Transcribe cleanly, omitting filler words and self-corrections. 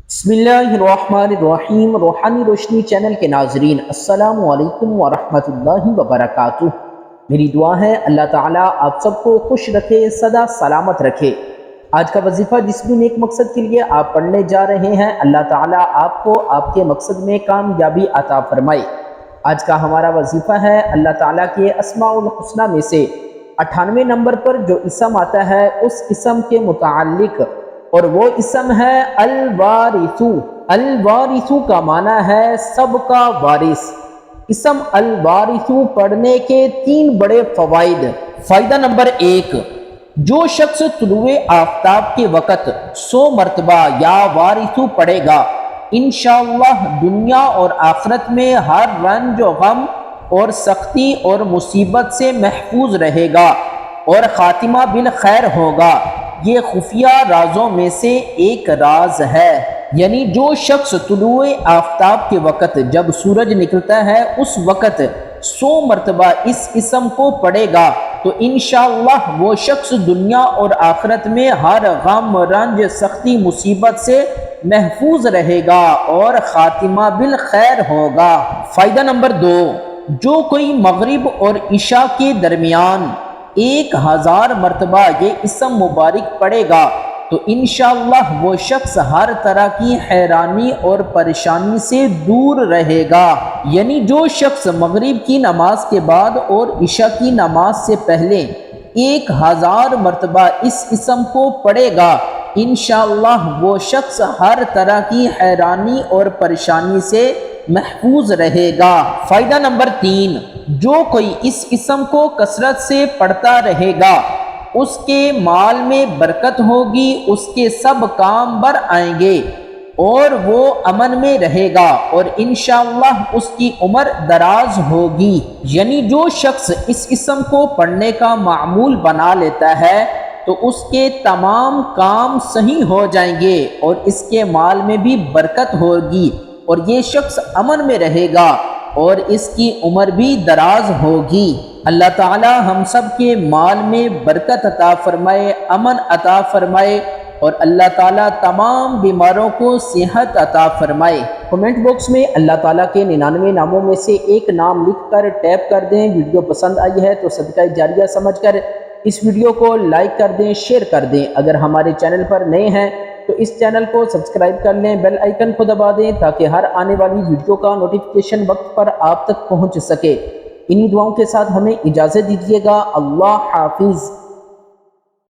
بسم اللہ الرحمن الرحیم۔ روحانی روشنی چینل کے ناظرین، السلام علیکم ورحمۃ اللہ وبرکاتہ۔ میری دعا ہے اللہ تعالیٰ آپ سب کو خوش رکھے، سدا سلامت رکھے۔ آج کا وظیفہ جس بھی نیک مقصد کے لیے آپ پڑھنے جا رہے ہیں، اللہ تعالیٰ آپ کو آپ کے مقصد میں کامیابی عطا فرمائے۔ آج کا ہمارا وظیفہ ہے اللہ تعالیٰ کے اسماء الحسنہ میں سے 98 نمبر پر جو اسم آتا ہے اس اسم کے متعلق، اور وہ اسم ہے الوارثو۔ الوارثو کا معنی ہے سب کا وارث۔ اسم الوارثو پڑھنے کے 3 بڑے فوائد۔ فائدہ نمبر 1، جو شخص طلوع آفتاب کے وقت 100 مرتبہ یا وارثو پڑھے گا، انشاءاللہ دنیا اور آخرت میں ہر رنج و غم اور سختی اور مصیبت سے محفوظ رہے گا اور خاتمہ بالخیر ہوگا۔ یہ خفیہ رازوں میں سے ایک راز ہے، یعنی جو شخص طلوع آفتاب کے وقت جب سورج نکلتا ہے اس وقت 100 مرتبہ اس اسم کو پڑھے گا تو انشاءاللہ وہ شخص دنیا اور آخرت میں ہر غم رنج سختی مصیبت سے محفوظ رہے گا اور خاتمہ بالخیر ہوگا۔ فائدہ نمبر 2، جو کوئی مغرب اور عشاء کے درمیان 1000 مرتبہ یہ اسم مبارک پڑھے گا تو انشاءاللہ وہ شخص ہر طرح کی حیرانی اور پریشانی سے دور رہے گا۔ یعنی جو شخص مغرب کی نماز کے بعد اور عشاء کی نماز سے پہلے 1000 مرتبہ اس اسم کو پڑھے گا، انشاءاللہ وہ شخص ہر طرح کی حیرانی اور پریشانی سے محفوظ رہے گا۔ فائدہ نمبر 3، جو کوئی اس اسم کو کثرت سے پڑھتا رہے گا اس کے مال میں برکت ہوگی، اس کے سب کام بر آئیں گے اور وہ امن میں رہے گا اور انشاءاللہ اس کی عمر دراز ہوگی۔ یعنی جو شخص اس اسم کو پڑھنے کا معمول بنا لیتا ہے تو اس کے تمام کام صحیح ہو جائیں گے اور اس کے مال میں بھی برکت ہوگی اور یہ شخص امن میں رہے گا اور اس کی عمر بھی دراز ہوگی۔ اللہ تعالی ہم سب کے مال میں برکت عطا فرمائے، امن عطا فرمائے اور اللہ تعالیٰ تمام بیماروں کو صحت عطا فرمائے۔ کمنٹ باکس میں اللہ تعالیٰ کے 99 ناموں میں سے ایک نام لکھ کر ٹیپ کر دیں۔ ویڈیو پسند آئی ہے تو صدقہ جاریہ سمجھ کر اس ویڈیو کو لائک کر دیں، شیئر کر دیں۔ اگر ہمارے چینل پر نئے ہیں تو اس چینل کو سبسکرائب کر لیں، بیل آئیکن کو دبا دیں تاکہ ہر آنے والی ویڈیو کا نوٹیفیکیشن وقت پر آپ تک پہنچ سکے۔ انہی دعاؤں کے ساتھ ہمیں اجازت دیجیے گا۔ اللہ حافظ۔